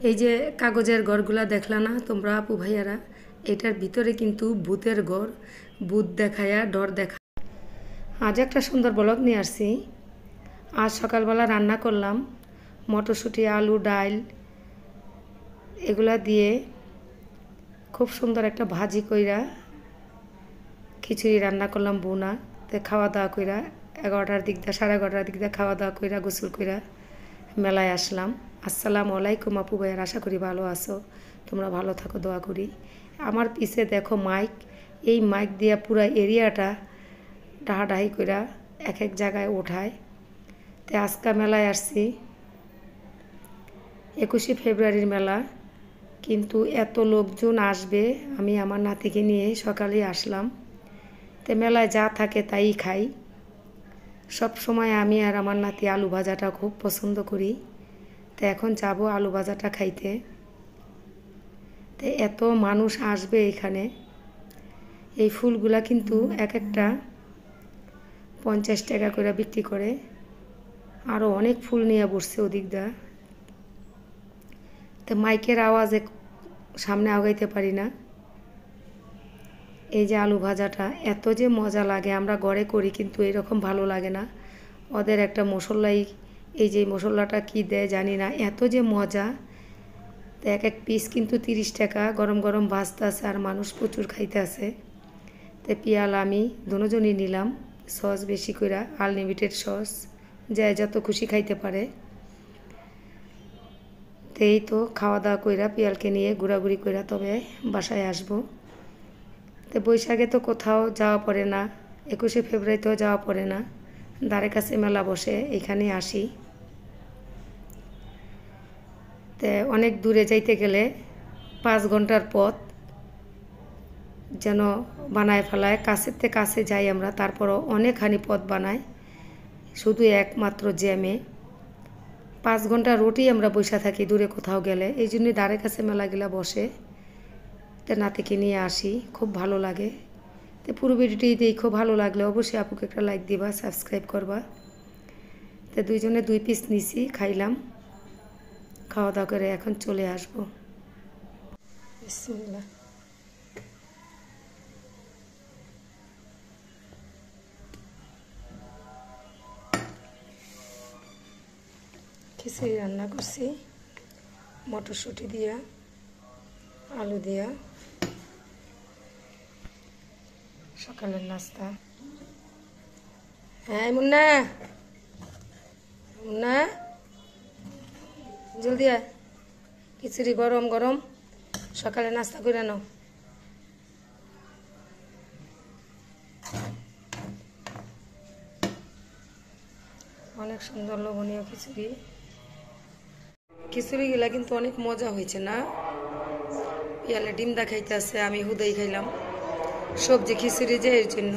এই যে কাগজের ঘরগুলা দেখলা না তোমরা আপু ভাইয়ারা, এটার ভিতরে কিন্তু ভূতের ঘর, ভূত দেখায়া ডর দেখা। আজ একটা সুন্দর ব্লগ নিয়ে আসছি। আজ সকালবেলা রান্না করলাম মটরশুঁটি, আলু, ডাল এগুলা দিয়ে খুব সুন্দর একটা ভাজি কইরা খিচুড়ি রান্না করলাম বোনা। তো খাওয়া দাওয়া কইরা 11টার দিক দিয়ে 11:30টার দিক দিয়ে খাওয়া দাওয়া কইরা গোসল কইরা মেলায় আসলাম। আসসালামু আলাইকুম আপু ভাইয়ার, আশা করি ভালো আছো, তোমরা ভালো থাকো দোয়া করি। আমার পিছে দেখো মাইক, এই মাইক দিয়ে পুরো এরিয়াটা ডাহাডাহি কইরা এক এক জায়গায় ওঠায়। তো আজকে মেলায় আসছি, 21শে ফেব্রুয়ারির মেলা, কিন্তু এত লোকজন আসবে, আমি আমার নাতিকে নিয়ে সকালেই আসলাম। তো মেলায় যা থাকে তাই খাই। সব সময় আমি আর আমার নাতি আলু ভাজাটা খুব পছন্দ করি। তো এখন যাব আলু ভাজাটা খাইতে। তো এত মানুষ আসবে এখানে। এই ফুলগুলা কিন্তু এক একটা 50 টাকা করে বিক্রি করে। আরও অনেক ফুল নিয়ে বসছে ওদিক দা। তো মাইকের আওয়াজে সামনে আগাইতে পারি না। এই যে আলু ভাজাটা এত যে মজা লাগে, আমরা ঘরে করি কিন্তু এরকম ভালো লাগে না। ওদের একটা মশলাই, এই যে মশলাটা কি দেয় জানি না, এত যে মজা। তো এক এক পিস কিন্তু 30 টাকা, গরম গরম ভাজতে আছে আর মানুষ প্রচুর খাইতে আছে। তো পিয়াল আমি দুজনই নিলাম, সস বেশি করে, আনলিমিটেড সস, যে যত খুশি খাইতে পারে। তো এই তো খাওয়া দাওয়া কইরা পিয়ালকে নিয়ে ঘোরাঘুরি কইরা তবে বাসায় আসবো। তো বৈশাখে তো কোথাও যাওয়া পড়ে না, 21শে ফেব্রুয়ারিতেও যাওয়া পড়ে না। দ্বারের কাছে মেলা বসে, এখানে আসি। তো অনেক দূরে যাইতে গেলে 5 ঘন্টার পথ যেন বানায় ফেলায়। কাছের থেকে কাছে যাই আমরা, তারপরও অনেকখানি পথ বানায় শুধু একমাত্র জ্যামে। 5 ঘন্টা রোডই আমরা বসে থাকি দূরে কোথাও গেলে, এই জন্যই দ্বারের কাছে মেলাগুলা বসে। তো নাতিকে নিয়ে আসি, খুব ভালো লাগে। তো পুরো ভিডিওটি দেখো, ভালো লাগলে অবশ্যই আপুকে একটা লাইক দিবা, সাবস্ক্রাইব করবা। তো দুইজনে 2 পিস নিছি, খাইলাম, খাওয়া দাওয়া করে এখন চলে আসবো। বিসমিল্লাহ। খিচুড়ি রান্না করছি মটরশুঁটি দিয়া, আলু দিয়া, সকালের নাস্তা। হ্যাঁ মুন্না, মুন্না জলদি আয়, খিচুড়ি গরম গরম সকালে নাস্তা করে নাও। অনেক সুন্দর লোভনীয় খিচুড়ি। খিচুড়িগুলা কিন্তু অনেক মজা হয়েছে না। পিয়ালে ডিম দা খাইতে আছে, আমি হুদাই খাইলাম, সবজি খিচুড়ি যে এর জন্য।